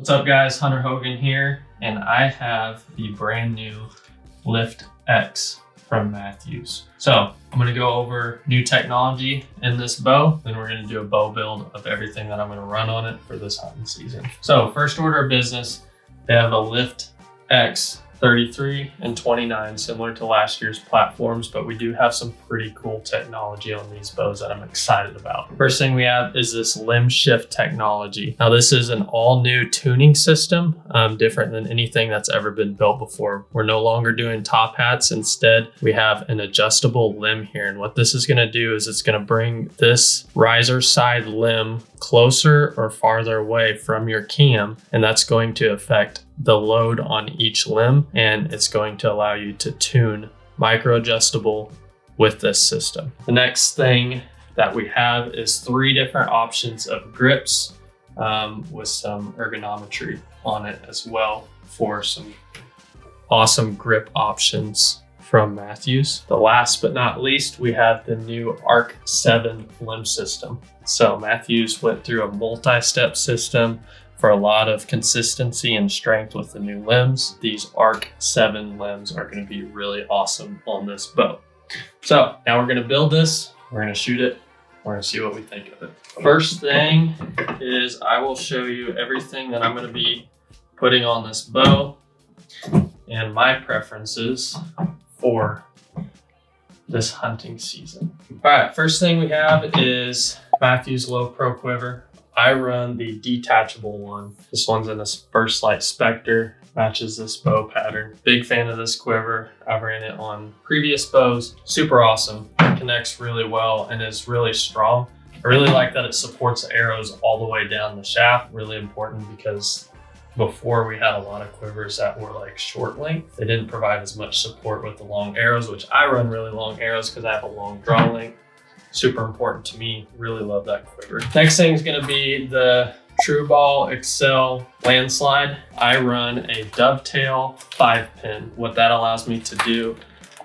What's up guys, Hunter Hogan here, and I have the brand new Lift X from Mathews. So I'm gonna go over new technology in this bow, then we're gonna do a bow build of everything that I'm gonna run on it for this hunting season. So first order of business, they have a Lift X 33 and 29, similar to last year's platforms, but we do have some pretty cool technology on these bows that I'm excited about. First thing we have is this limb shift technology. Now this is an all new tuning system, different than anything that's ever been built before. We're no longer doing top hats. Instead, we have an adjustable limb here. And what this is gonna do is it's gonna bring this riser side limb closer or farther away from your cam, and that's going to affect the load on each limb, and it's going to allow you to tune micro adjustable with this system. The next thing that we have is 3 different options of grips with some ergonometry on it as well for some awesome grip options from Mathews. The last but not least, we have the new Arc 7 limb system. So Mathews went through a multi-step system for a lot of consistency and strength with the new limbs. These Arc 7 limbs are gonna be really awesome on this bow. So now we're gonna build this, we're gonna shoot it, we're gonna see what we think of it. First thing is I will show you everything that I'm gonna be putting on this bow and my preferences for this hunting season. All right, first thing we have is Mathews Low Pro Quiver. I run the detachable one. This one's in this Burst Light Spectre, matches this bow pattern. Big fan of this quiver. I've ran it on previous bows. Super awesome. It connects really well and is really strong. I really like that it supports arrows all the way down the shaft. Really important because before we had a lot of quivers that were like short length. They didn't provide as much support with the long arrows, which I run really long arrows because I have a long draw length. Super important to me. Really love that quiver. Next thing is gonna be the True Ball Excel Landslide. I run a dovetail 5-pin. What that allows me to do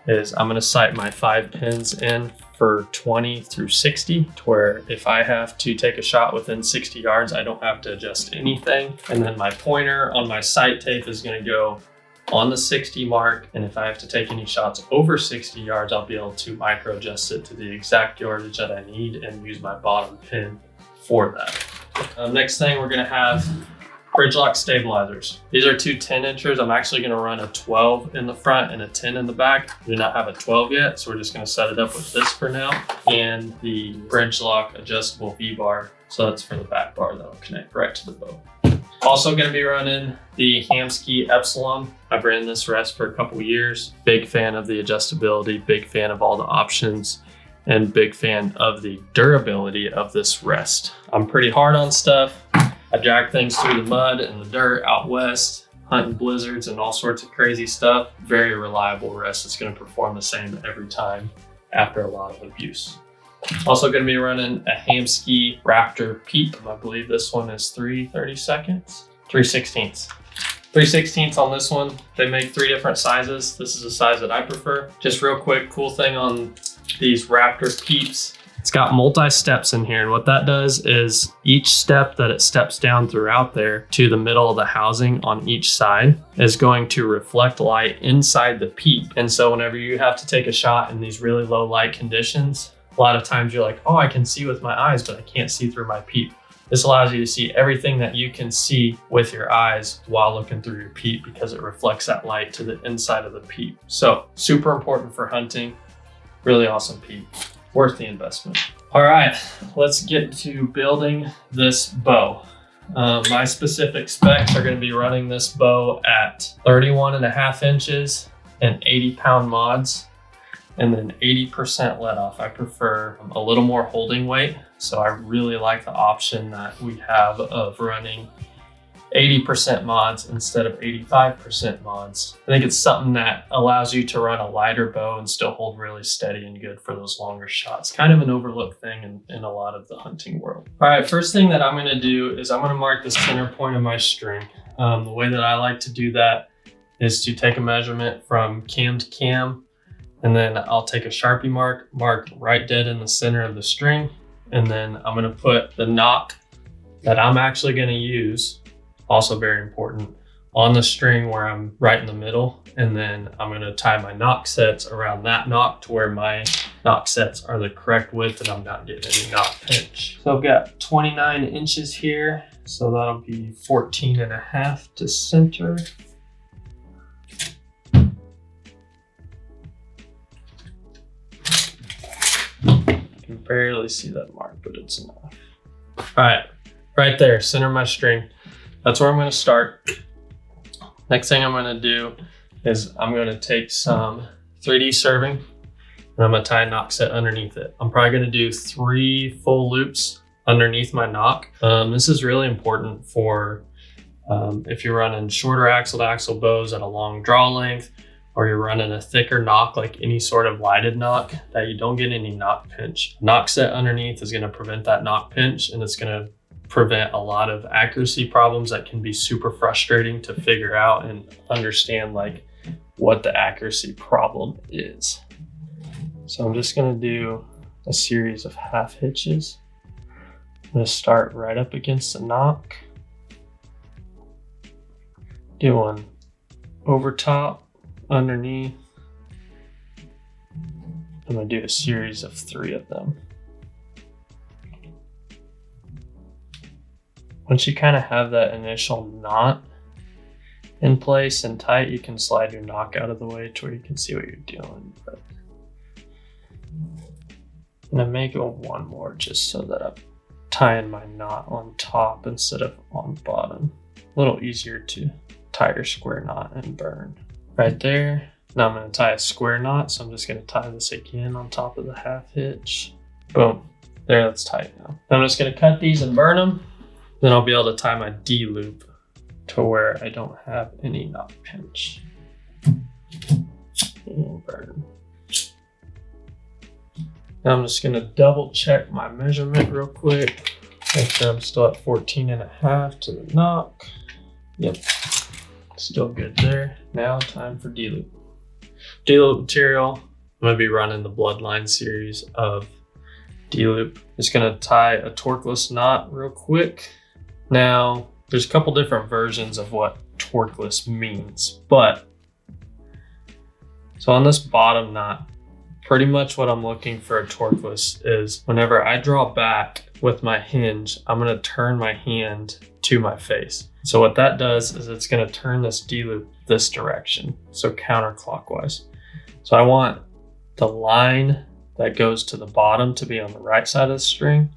is I'm gonna sight my 5 pins in for 20 through 60, to where if I have to take a shot within 60 yards, I don't have to adjust anything. And then my pointer on my sight tape is gonna go on the 60 mark, and if I have to take any shots over 60 yards, I'll be able to micro adjust it to the exact yardage that I need and use my bottom pin for that. Next thing, we're gonna have bridge lock stabilizers. These are 2 10-inchers. I'm actually gonna run a 12 in the front and a 10 in the back. I do not have a 12 yet, so we're just gonna set it up with this for now. And the bridge lock adjustable V-bar. So that's for the back bar that'll connect right to the bow. Also gonna be running the Hamskea Epsilon. I've ran this rest for a couple years. Big fan of the adjustability, big fan of all the options, and big fan of the durability of this rest. I'm pretty hard on stuff. I drag things through the mud and the dirt out west, hunting blizzards and all sorts of crazy stuff. Very reliable rest. It's gonna perform the same every time after a lot of abuse. Also gonna be running a Hamskea Raptor Peep. I believe this one is 3/32, 3/16. 3/16 on this one. They make 3 different sizes. This is a size that I prefer. Just real quick, cool thing on these Raptor Peeps. It's got multi-steps in here, and what that does is each step that it steps down throughout there to the middle of the housing on each side is going to reflect light inside the peep. And so whenever you have to take a shot in these really low light conditions, a lot of times you're like, oh, I can see with my eyes, but I can't see through my peep. This allows you to see everything that you can see with your eyes while looking through your peep because it reflects that light to the inside of the peep. So super important for hunting. Really awesome peep. Worth the investment. All right, let's get to building this bow. My specific specs are gonna be running this bow at 31.5 inches and 80-pound mods, and then 80% let off. I prefer a little more holding weight, so I really like the option that we have of running 80% mods instead of 85% mods. I think it's something that allows you to run a lighter bow and still hold really steady and good for those longer shots. Kind of an overlooked thing in a lot of the hunting world. All right, first thing that I'm gonna do is I'm gonna mark the center point of my string. The way that I like to do that is to take a measurement from cam to cam, and then I'll take a Sharpie mark right dead in the center of the string, and then I'm gonna put the knot that I'm actually gonna use also very important, on the string where I'm right in the middle. And then I'm gonna tie my knock sets around that knock to where my knock sets are the correct width and I'm not getting any knock pinch. So I've got 29 inches here. So that'll be 14.5 to center. I can barely see that mark, but it's enough. All right, right there, center my string. That's where I'm gonna start. Next thing I'm gonna do is I'm gonna take some 3D serving and I'm gonna tie a knock set underneath it. I'm probably gonna do 3 full loops underneath my knock. This is really important for if you're running shorter axle to axle bows at a long draw length, or you're running a thicker knock, like any sort of lighted knock, that you don't get any knock pinch. Knock set underneath is gonna prevent that knock pinch, and it's gonna prevent a lot of accuracy problems that can be super frustrating to figure out and understand like what the accuracy problem is. So I'm just gonna do a series of half hitches. I'm gonna start right up against the knock. Do one over top, underneath. I'm gonna do a series of 3 of them. Once you kind of have that initial knot in place and tight, you can slide your knock out of the way to where you can see what you're doing. But I'm gonna make it one more just so that I'm tying my knot on top instead of on bottom. A little easier to tie your square knot and burn. Right there. Now I'm gonna tie a square knot, so I'm just gonna tie this again on top of the half hitch. Boom. There, that's tight now. I'm just gonna cut these and burn them. Then I'll be able to tie my D loop to where I don't have any knock pinch. And burn. Now I'm just gonna double check my measurement real quick. Make sure I'm still at 14.5 to the knock. Yep, still good there. Now time for D loop. D loop material, I'm gonna be running the Bloodline series of D loop. Just gonna tie a torqueless knot real quick. Now, there's a couple different versions of what torqueless means, but so on this bottom knot, pretty much what I'm looking for a torqueless is whenever I draw back with my hinge, I'm gonna turn my hand to my face. So what that does is it's gonna turn this D loop this direction, so counterclockwise. So I want the line that goes to the bottom to be on the right side of the string,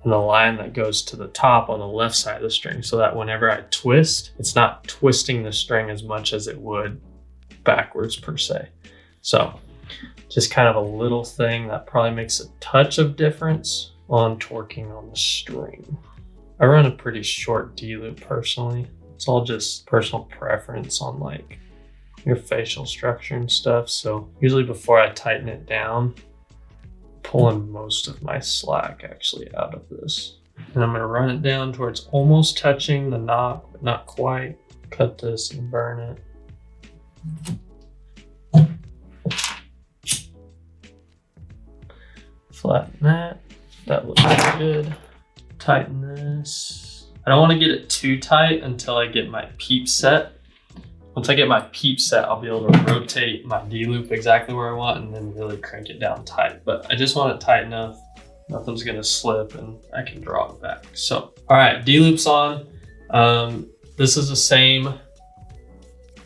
and the line that goes to the top on the left side of the string, so that whenever I twist, it's not twisting the string as much as it would backwards per se. So just kind of a little thing that probably makes a touch of difference on torquing on the string. I run a pretty short D loop personally. It's all just personal preference on like your facial structure and stuff. So usually before I tighten it down, pulling most of my slack actually out of this. And I'm gonna run it down towards almost touching the knock, but not quite. Cut this and burn it. Flatten that. That looks good. Tighten this. I don't wanna get it too tight until I get my peep set. Once I get my peep set, I'll be able to rotate my D loop exactly where I want and then really crank it down tight. But I just want it tight enough, nothing's gonna slip and I can draw it back. So, all right, D loop's on. This is the same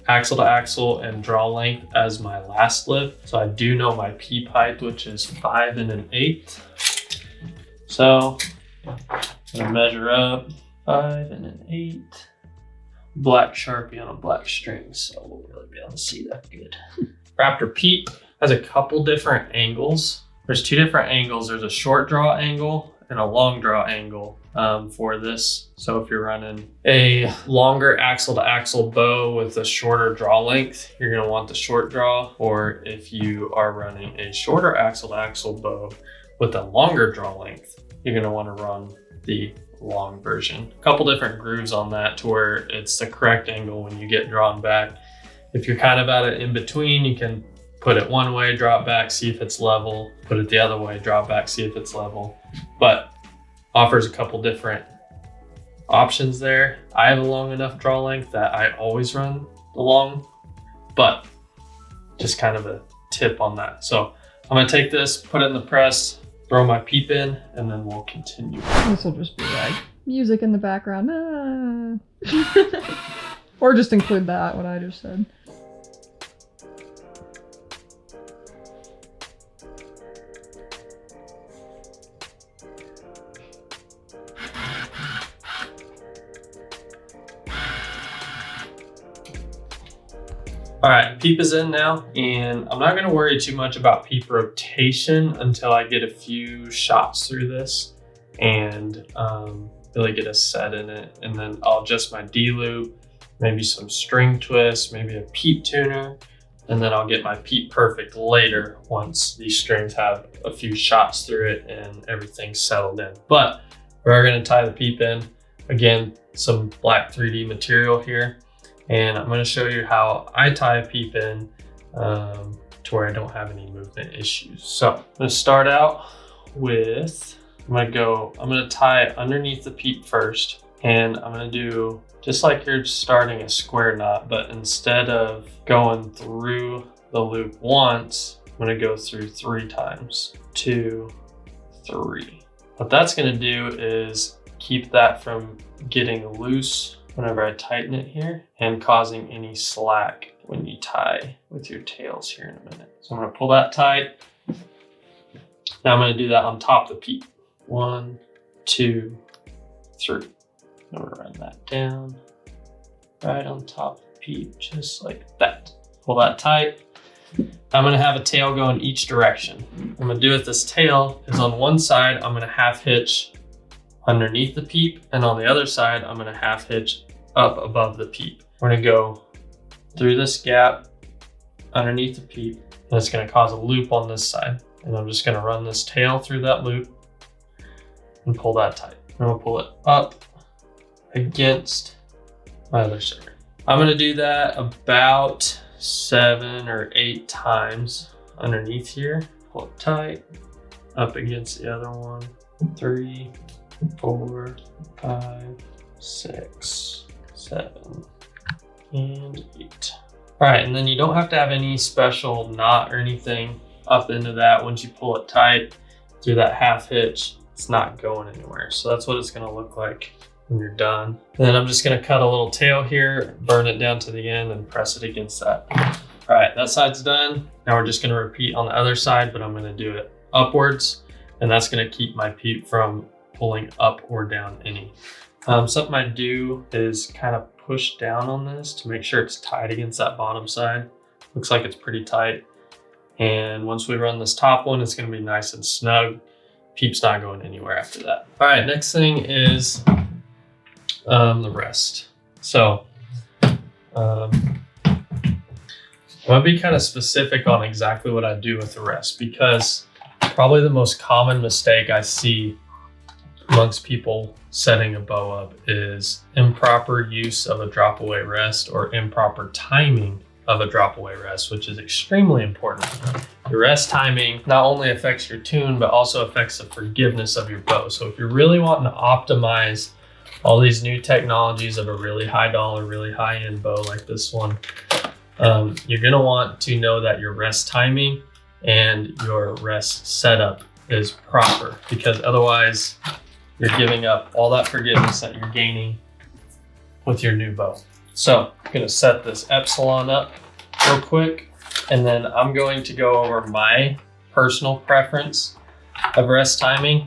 axle to axle and draw length as my last lift. So I do know my peep height, which is 5 1/8. So I'm gonna measure up 5 1/8. Black Sharpie on a black string, so we'll really be able to see that good. Raptor Peep has a couple different angles. There's 2 different angles. There's a short draw angle and a long draw angle for this. So if you're running a longer axle to axle bow with a shorter draw length, you're gonna want the short draw. Or if you are running a shorter axle to axle bow with a longer draw length, you're gonna wanna run the long version. A couple different grooves on that to where it's the correct angle when you get drawn back. If you're kind of at it in between, you can put it one way, drop back, see if it's level, put it the other way, drop back, see if it's level. But offers a couple different options there. I have a long enough draw length that I always run the long, but just kind of a tip on that. So I'm gonna take this, put it in the press, throw my peep in, and then we'll continue. This will just be like music in the background. Or just include that, what I just said. All right, peep is in now, and I'm not gonna worry too much about peep rotation until I get a few shots through this and really get a set in it. And then I'll adjust my D-loop, maybe some string twists, maybe a peep tuner, and then I'll get my peep perfect later once these strings have a few shots through it and everything's settled in. But we're gonna tie the peep in. Again, some black 3D material here. And I'm going to show you how I tie a peep in to where I don't have any movement issues. So I'm going to start out with, I'm going to tie underneath the peep first. And I'm going to do just like you're starting a square knot, but instead of going through the loop once, I'm going to go through 3 times. 2, 3. What that's going to do is keep that from getting loose whenever I tighten it here and causing any slack when you tie with your tails here in a minute. So I'm gonna pull that tight. Now I'm gonna do that on top of the peep. 1, 2, 3. I'm gonna run that down right on top of the peep, just like that. Pull that tight. I'm gonna have a tail go in each direction. What I'm gonna do with this tail is on one side, I'm gonna half hitch underneath the peep, and on the other side, I'm gonna half hitch up above the peep. We're gonna go through this gap underneath the peep, and it's gonna cause a loop on this side. And I'm just gonna run this tail through that loop and pull that tight. I'm gonna pull it up against my other shoulder. I'm gonna do that about 7 or 8 times underneath here. Pull it tight, up against the other one. 3, 4, 5, 6, 7, and 8. All right, and then you don't have to have any special knot or anything up into that. Once you pull it tight through that half hitch, it's not going anywhere. So that's what it's gonna look like when you're done. And then I'm just gonna cut a little tail here, burn it down to the end, and press it against that. All right, that side's done. Now we're just gonna repeat on the other side, but I'm gonna do it upwards, and that's gonna keep my peep from pulling up or down any. Something I do is kind of push down on this to make sure it's tight against that bottom side. Looks like it's pretty tight. And once we run this top one, it's gonna be nice and snug. Peep's not going anywhere after that. All right, next thing is the rest. So I'm gonna be kind of specific on exactly what I do with the rest, because probably the most common mistake I see amongst people setting a bow up is improper use of a drop away rest or improper timing of a drop away rest, which is extremely important. The rest timing not only affects your tune, but also affects the forgiveness of your bow. So if you're really wanting to optimize all these new technologies of a really high dollar, really high end bow like this one, you're gonna want to know that your rest timing and your rest setup is proper, because otherwise you're giving up all that forgiveness that you're gaining with your new bow. So I'm gonna set this epsilon up real quick, and then I'm going to go over my personal preference of rest timing,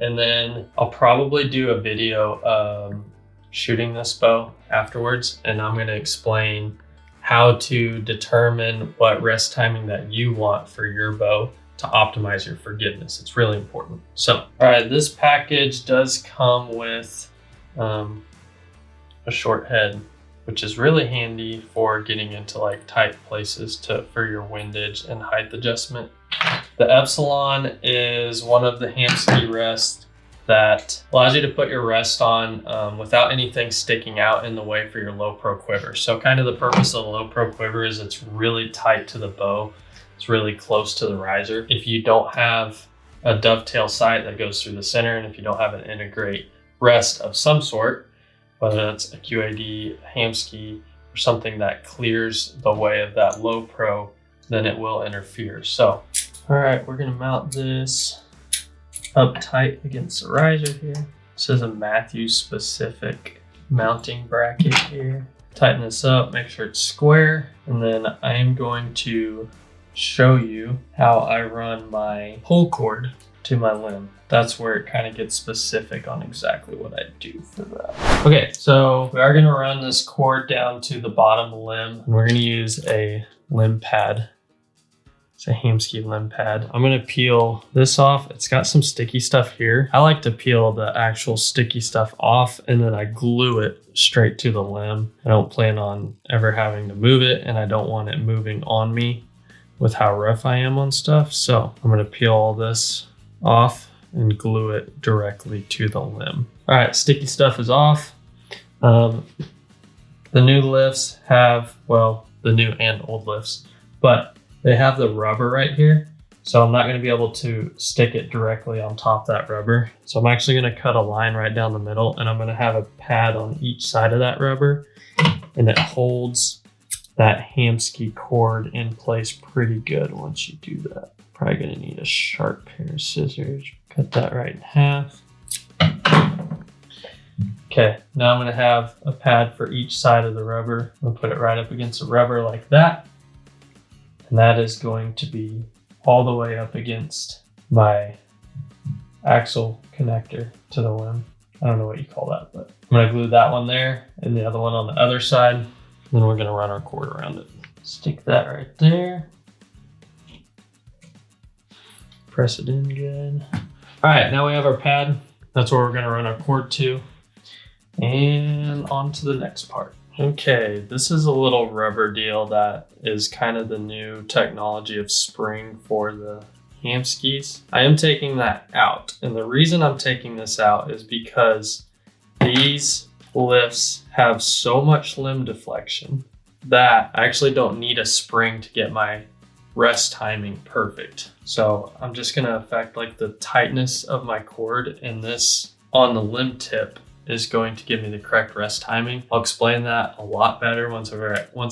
and then I'll probably do a video shooting this bow afterwards, and I'm gonna explain how to determine what rest timing that you want for your bow to optimize your forgiveness. It's really important. So, all right, this package does come with a short head, which is really handy for getting into like tight places for your windage and height adjustment. The epsilon is one of the Hamskea rests that allows you to put your rest on without anything sticking out in the way for your low pro quiver. So kind of the purpose of the low pro quiver is it's really tight to the bow. It's really close to the riser. If you don't have a dovetail sight that goes through the center, and if you don't have an integrate rest of some sort, whether that's a QAD, a ham ski, or something that clears the way of that low pro, then it will interfere. So, all right, we're gonna mount this up tight against the riser here. This is a Mathews specific mounting bracket here. Tighten this up, make sure it's square, and then I am going to show you how I run my pull cord to my limb. That's where it kind of gets specific on exactly what I do for that. Okay, so we are gonna run this cord down to the bottom limb, and we're gonna use a limb pad. It's a ham ski limb pad. I'm gonna peel this off. It's got some sticky stuff here. I like to peel the actual sticky stuff off and then I glue it straight to the limb. I don't plan on ever having to move it, and I don't want it moving on me with how rough I am on stuff. So I'm gonna peel all this off and glue it directly to the limb. All right, sticky stuff is off. The new lifts have, well, the new and old lifts, but they have the rubber right here. So I'm not gonna be able to stick it directly on top of that rubber. So I'm actually gonna cut a line right down the middle, and I'm gonna have a pad on each side of that rubber, and it holds that ham ski cord in place pretty good once you do that. Probably gonna need a sharp pair of scissors. Cut that right in half. Okay, now I'm gonna have a pad for each side of the rubber. I'm gonna put it right up against the rubber like that. And that is going to be all the way up against my axle connector to the limb. I don't know what you call that, but I'm gonna glue that one there and the other one on the other side. Then we're gonna run our cord around it. Stick that right there. Press it in good. All right, now we have our pad. That's where we're gonna run our cord to. And on to the next part. Okay, this is a little rubber deal that is kind of the new technology of spring for the ham skis. I am taking that out. And the reason I'm taking this out is because these lifts have so much limb deflection that I actually don't need a spring to get my rest timing perfect. So I'm just gonna affect like the tightness of my cord, and this on the limb tip is going to give me the correct rest timing. I'll explain that a lot better once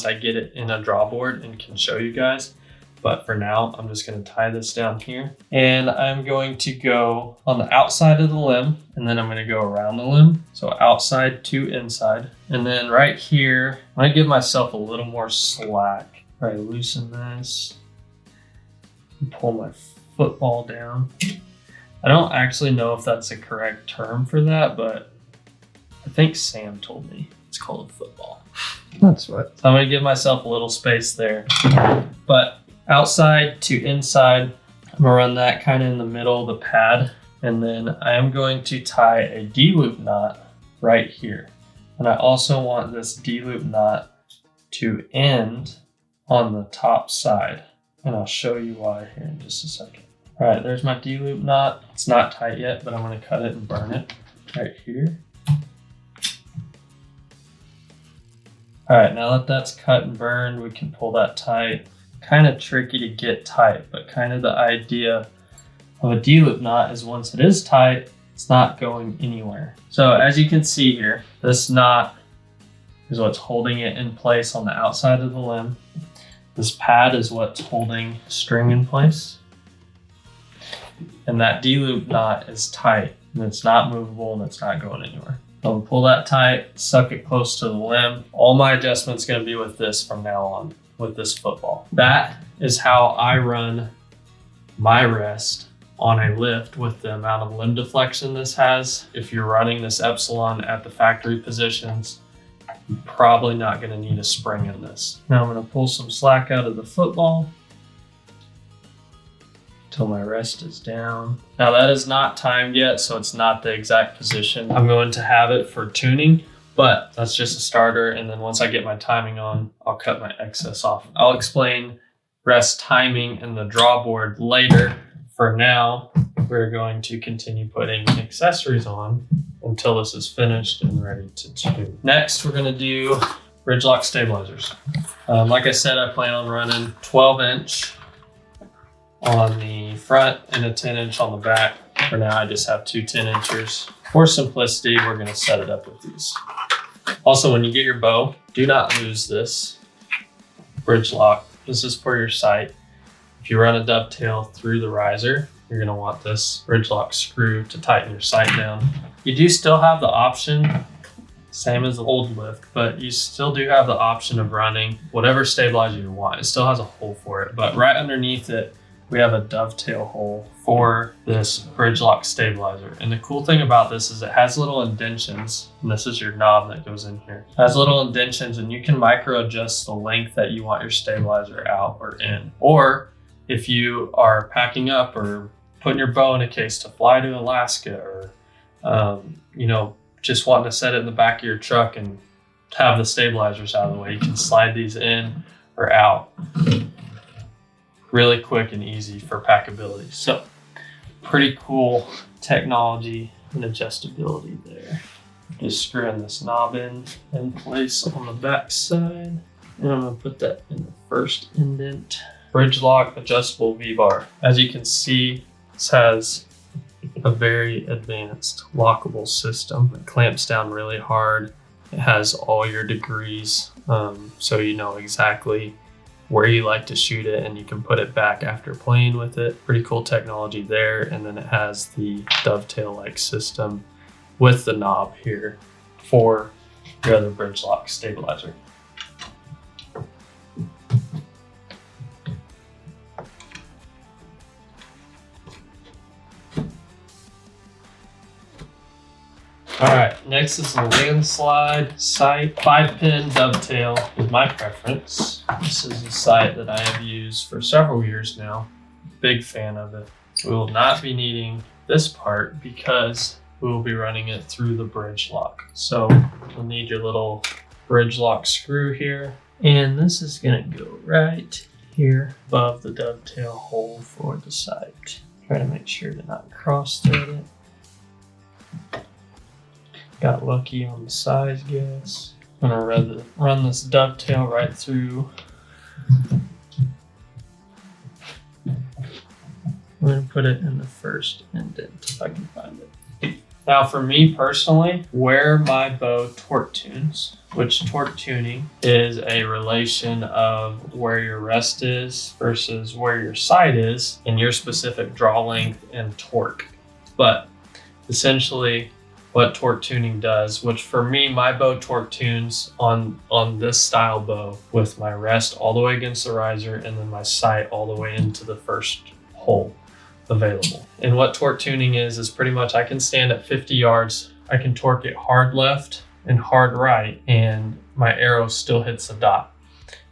I get it in a drawboard and can show you guys. But for now, I'm just gonna tie this down here, and I'm going to go on the outside of the limb, and then I'm gonna go around the limb. So outside to inside. And then right here, I'm gonna give myself a little more slack. All right, loosen this and pull my football down. I don't actually know if that's the correct term for that, but I think Sam told me it's called a football. That's what. So I'm gonna give myself a little space there. But outside to inside, I'm gonna run that kind of in the middle of the pad. And then I am going to tie a D-loop knot right here. And I also want this D-loop knot to end on the top side. And I'll show you why here in just a second. All right, there's my D-loop knot. It's not tight yet, but I'm gonna cut it and burn it right here. All right, now that that's cut and burned, we can pull that tight. Kind of tricky to get tight, but kind of the idea of a D-loop knot is once it is tight, it's not going anywhere. So as you can see here, this knot is what's holding it in place on the outside of the limb. This pad is what's holding string in place. And that D-loop knot is tight, and it's not movable, and it's not going anywhere. I'm gonna pull that tight, suck it close to the limb. All my adjustments gonna be with this from now on, with this football. That is how I run my rest on a lift with the amount of limb deflection this has. If you're running this Epsilon at the factory positions, you're probably not gonna need a spring in this. Now I'm gonna pull some slack out of the football until my rest is down. Now that is not timed yet, so it's not the exact position I'm going to have it for tuning, but that's just a starter. And then once I get my timing on, I'll cut my excess off. I'll explain rest timing and the drawboard later. For now, we're going to continue putting accessories on until this is finished and ready to tune. Next, we're gonna do bridge lock stabilizers. Like I said, I plan on running 12-inch on the front and a 10-inch on the back. For now, I just have two 10-inchers. For simplicity, we're gonna set it up with these. Also, when you get your bow, do not lose this bridge lock. This is for your sight. If you run a dovetail through the riser, you're gonna want this bridge lock screw to tighten your sight down. You do still have the option, same as the old lift, but you still do have the option of running whatever stabilizer you want. It still has a hole for it, but right underneath it, we have a dovetail hole for this bridge lock stabilizer. And the cool thing about this is it has little indentions, and this is your knob that goes in here. It has little indentions, and you can micro adjust the length that you want your stabilizer out or in. Or if you are packing up or putting your bow in a case to fly to Alaska, or just wanting to set it in the back of your truck and have the stabilizers out of the way, you can slide these in or out really quick and easy for packability. So pretty cool technology and adjustability there. Just screwing this knob in place on the back side, and I'm gonna put that in the first indent. Bridge lock adjustable V-bar. As you can see, this has a very advanced lockable system. It clamps down really hard. It has all your degrees, so you know exactly where you like to shoot it, and you can put it back after playing with it. Pretty cool technology there. And then it has the dovetail-like system with the knob here for your other bridge lock stabilizer. All right, next is the landslide sight. 5-pin dovetail is my preference. This is a sight that I have used for several years now. Big fan of it. We will not be needing this part because we will be running it through the bridge lock. So you'll need your little bridge lock screw here. And this is gonna go right here above the dovetail hole for the sight. Try to make sure to not cross thread it. Got lucky on the size guess. I'm gonna run this dovetail right through. We're gonna put it in the first indent if I can find it. Now for me personally, where my bow torque tunes, which torque tuning is a relation of where your rest is versus where your sight is and your specific draw length and torque. But essentially, what torque tuning does, which for me, my bow torque tunes on this style bow with my rest all the way against the riser and then my sight all the way into the first hole available. And what torque tuning is pretty much I can stand at 50 yards, I can torque it hard left and hard right, and my arrow still hits the dot.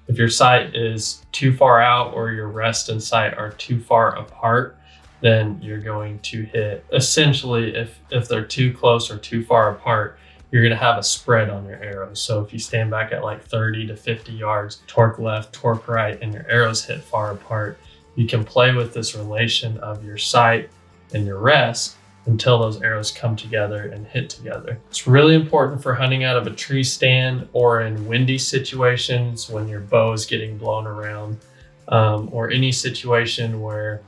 If your sight is too far out or your rest and sight are too far apart, then you're going to hit, essentially, if they're too close or too far apart, you're gonna have a spread on your arrows. So if you stand back at like 30 to 50 yards, torque left, torque right, and your arrows hit far apart, you can play with this relation of your sight and your rest until those arrows come together and hit together. It's really important for hunting out of a tree stand or in windy situations when your bow is getting blown around, or any situation where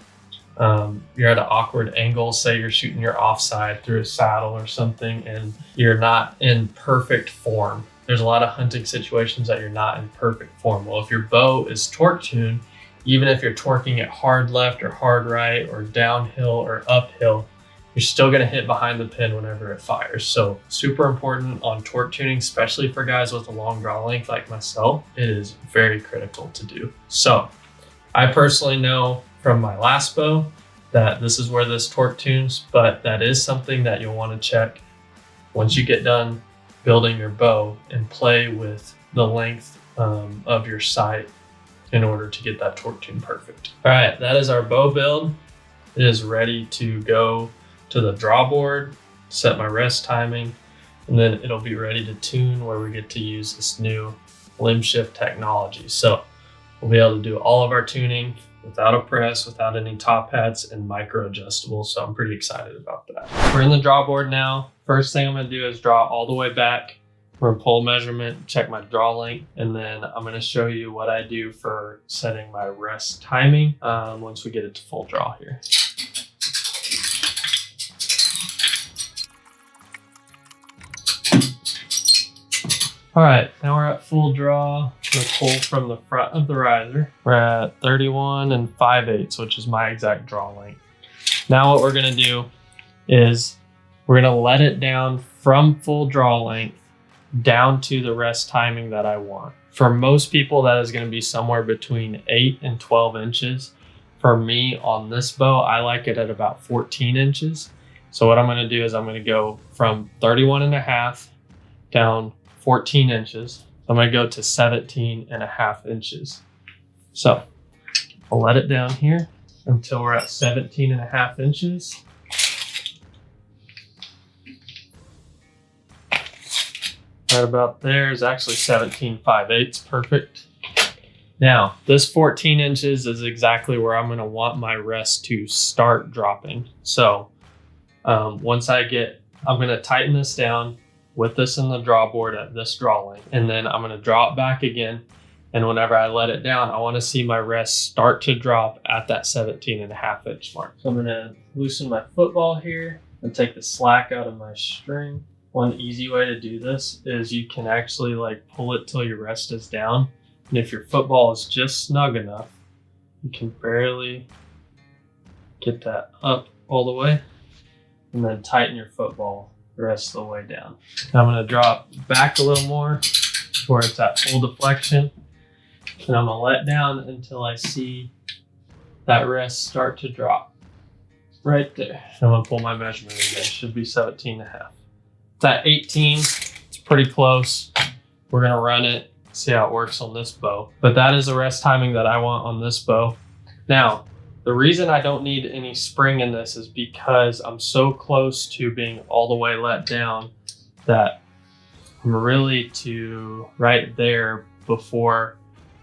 you're at an awkward angle. Say you're shooting your offside through a saddle or something and you're not in perfect form. There's a lot of hunting situations that you're not in perfect form. Well, if your bow is torque tuned, even if you're torquing it hard left or hard right or downhill or uphill, you're still gonna hit behind the pin whenever it fires. So super important on torque tuning, especially for guys with a long draw length like myself. It is very critical to do. So I personally know from my last bow that this is where this torque tunes, but that is something that you'll want to check once you get done building your bow and play with the length of your sight in order to get that torque tune perfect. All right, that is our bow build. It is ready to go to the drawboard, set my rest timing, and then it'll be ready to tune where we get to use this new limb shift technology. So we'll be able to do all of our tuning without a press, without any top hats, and micro adjustable. So I'm pretty excited about that. We're in the drawboard now. First thing I'm gonna do is draw all the way back for a pole measurement, check my draw length, and then I'm gonna show you what I do for setting my rest timing once we get it to full draw here. All right, now we're at full draw. I'm gonna pull from the front of the riser. We're at 31 and 5/8, which is my exact draw length. Now what we're gonna do is we're gonna let it down from full draw length down to the rest timing that I want. For most people, that is gonna be somewhere between 8 and 12 inches. For me, on this bow, I like it at about 14 inches. So what I'm gonna do is I'm gonna go from 31 and a half down 14 inches. I'm gonna go to 17 and a half inches. So I'll let it down here until we're at 17 and a half inches. Right about there is actually 17 5/8, perfect. Now, this 14 inches is exactly where I'm gonna want my rest to start dropping. So once I'm gonna tighten this down with this in the drawboard at this draw length, and then I'm gonna draw it back again. And whenever I let it down, I wanna see my rest start to drop at that 17 and a half inch mark. So I'm gonna loosen my football here and take the slack out of my string. One easy way to do this is you can actually like pull it till your rest is down. And if your football is just snug enough, you can barely get that up all the way, and then tighten your football the rest of the way down. Now I'm gonna drop back a little more where it's at full deflection. And I'm gonna let down until I see that rest start to drop. Right there. I'm gonna pull my measurement again. Should be 17 and a half. It's at 18, it's pretty close. We're gonna run it, see how it works on this bow. But that is the rest timing that I want on this bow. Now, the reason I don't need any spring in this is because I'm so close to being all the way let down that I'm really to right there before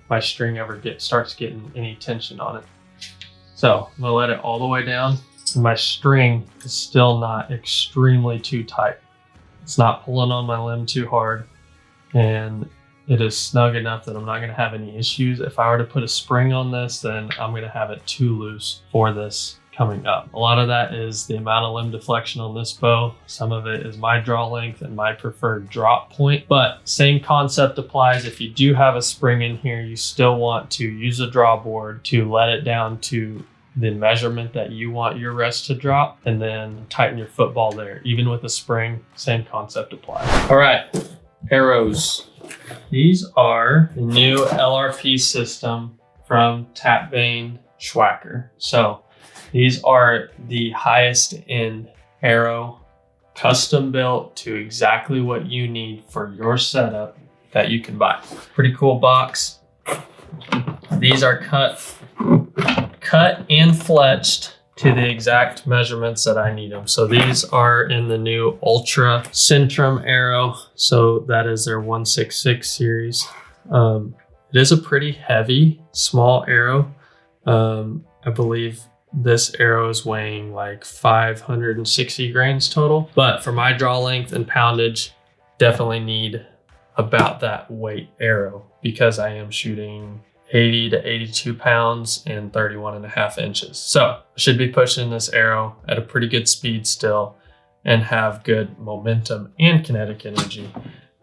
my string ever starts getting any tension on it. So I'm gonna let it all the way down. My string is still not extremely too tight. It's not pulling on my limb too hard, and it is snug enough that I'm not gonna have any issues. If I were to put a spring on this, then I'm gonna have it too loose for this coming up. A lot of that is the amount of limb deflection on this bow. Some of it is my draw length and my preferred drop point, but same concept applies. If you do have a spring in here, you still want to use a drawboard to let it down to the measurement that you want your rest to drop, and then tighten your football there. Even with a spring, same concept applies. All right, arrows. These are the new LRP system from Tapbane Schwacker. So these are the highest end arrow, custom built to exactly what you need for your setup that you can buy. Pretty cool box. These are cut and fletched to the exact measurements that I need them. So these are in the new Ultra Centrum arrow. So that is their 166 series. It is a pretty heavy, small arrow. I believe this arrow is weighing like 560 grains total. But for my draw length and poundage, definitely need about that weight arrow because I am shooting 80 to 82 pounds and 31 and a half inches. So I should be pushing this arrow at a pretty good speed still and have good momentum and kinetic energy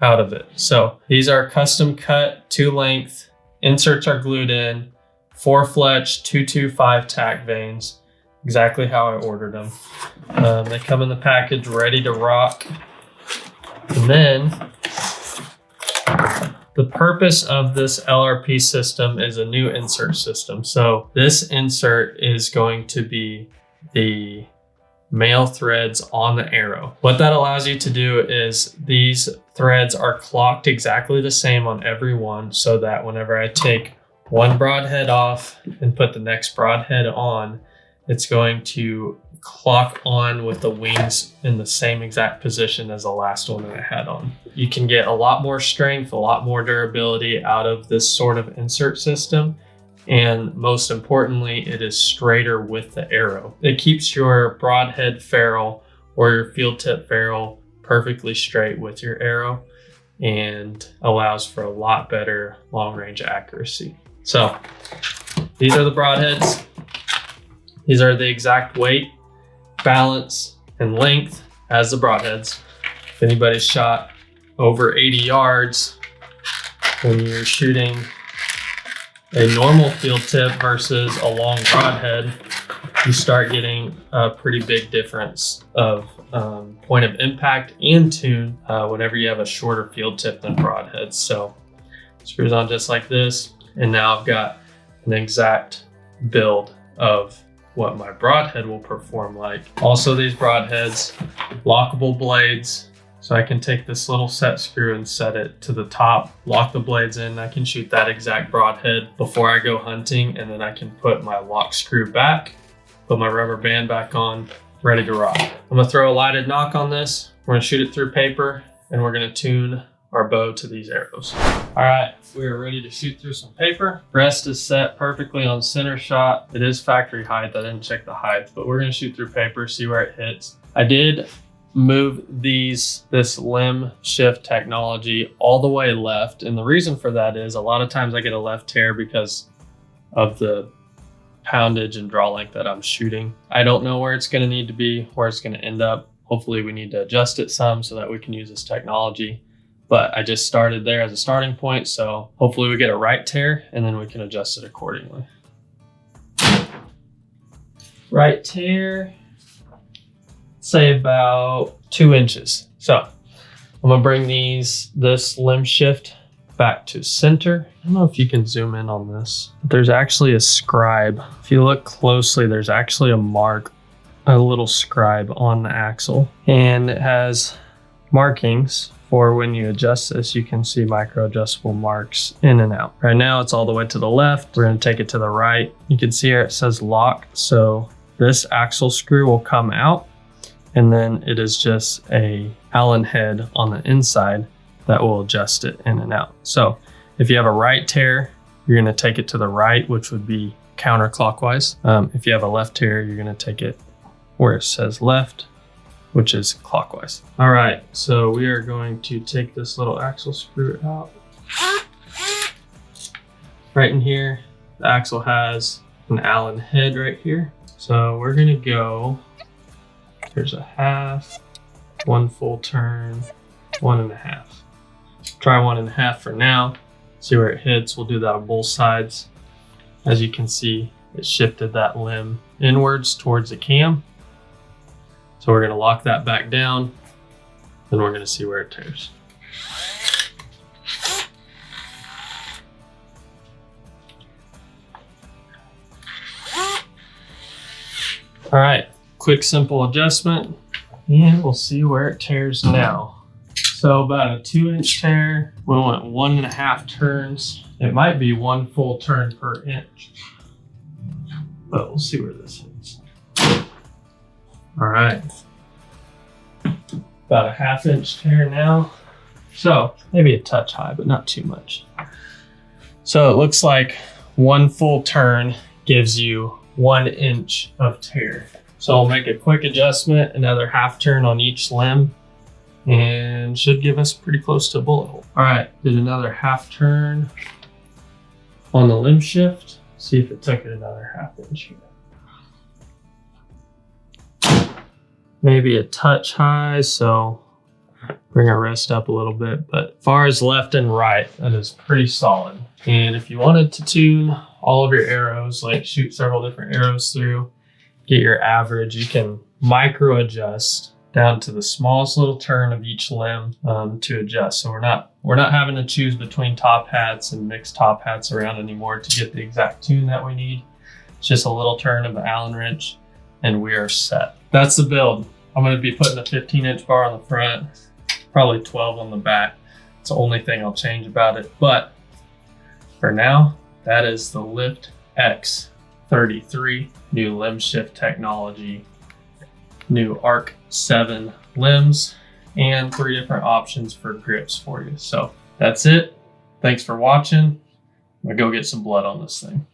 out of it. So these are custom cut to length. Inserts are glued in, 4 fletch, 225 tack vanes, exactly how I ordered them. They come in the package ready to rock. And then the purpose of this LRP system is a new insert system. So this insert is going to be the male threads on the arrow. What that allows you to do is these threads are clocked exactly the same on every one, so that whenever I take one broadhead off and put the next broadhead on, it's going to clock on with the wings in the same exact position as the last one that I had on. You can get a lot more strength, a lot more durability out of this sort of insert system. And most importantly, it is straighter with the arrow. It keeps your broadhead ferrule or your field tip ferrule perfectly straight with your arrow and allows for a lot better long range accuracy. So these are the broadheads. These are the exact weight, balance, and length as the broadheads. If anybody's shot over 80 yards when you're shooting a normal field tip versus a long broadhead, you start getting a pretty big difference of point of impact and tune whenever you have a shorter field tip than broadheads. So screws on just like this, and now I've got an exact build of what my broadhead will perform like. Also, these broadheads, lockable blades, so I can take this little set screw and set it to the top, lock the blades in. I can shoot that exact broadhead before I go hunting, and then I can put my lock screw back, put my rubber band back on, ready to rock. I'm gonna throw a lighted knock on this. We're gonna shoot it through paper, and we're gonna tune our bow to these arrows. All right, we are ready to shoot through some paper. Rest is set perfectly on center shot. It is factory height. I didn't check the height, but we're gonna shoot through paper, see where it hits. I did move this limb shift technology all the way left, and the reason for that is a lot of times I get a left tear because of the poundage and draw length that I'm shooting. I don't know where it's gonna need to be, where it's gonna end up. Hopefully we need to adjust it some so that we can use this technology. But I just started there as a starting point, so hopefully we get a right tear and then we can adjust it accordingly. Right tear, say about 2 inches. So I'm gonna bring this limb shift back to center. I don't know if you can zoom in on this, but there's actually a scribe. If you look closely, there's actually a mark, a little scribe on the axle, and it has markings for when you adjust this. You can see micro adjustable marks in and out. Right now it's all the way to the left. We're gonna take it to the right. You can see here it says lock. So this axle screw will come out, and then it is just a Allen head on the inside that will adjust it in and out. So if you have a right tear, you're gonna take it to the right, which would be counterclockwise. If you have a left tear, you're gonna take it where it says left, which is clockwise. All right, so we are going to take this little axle screw out. Right in here, the axle has an Allen head right here. So we're gonna go, there's a half, 1 full turn, 1.5. Try 1.5 for now, see where it hits. We'll do that on both sides. As you can see, it shifted that limb inwards towards the cam. So we're gonna lock that back down, then we're gonna see where it tears. All right, quick, simple adjustment, and we'll see where it tears now. So about a 2-inch tear. We went 1.5 turns. It might be 1 full turn per inch, but we'll see where this hits. All right, about a 1/2 inch tear now. So maybe a touch high, but not too much. So it looks like 1 full turn gives you 1 inch of tear. So I'll make a quick adjustment, another 1/2 turn on each limb, and should give us pretty close to a bullet hole. All right, did another 1/2 turn on the limb shift. See if it took it another 1/2 inch here. Maybe a touch high, so bring our rest up a little bit. But as far as left and right, that is pretty solid. And if you wanted to tune all of your arrows, like shoot several different arrows through, get your average, you can micro adjust down to the smallest little turn of each limb to adjust. So we're not having to choose between top hats and mix top hats around anymore to get the exact tune that we need. It's just a little turn of the Allen wrench and we are set. That's the build. I'm going to be putting a 15-inch bar on the front, probably 12 on the back. It's the only thing I'll change about it. But for now, that is the Lift X 33, new limb shift technology, new Arc 7 limbs, and 3 different options for grips for you. So that's it. Thanks for watching. I'm gonna go get some blood on this thing.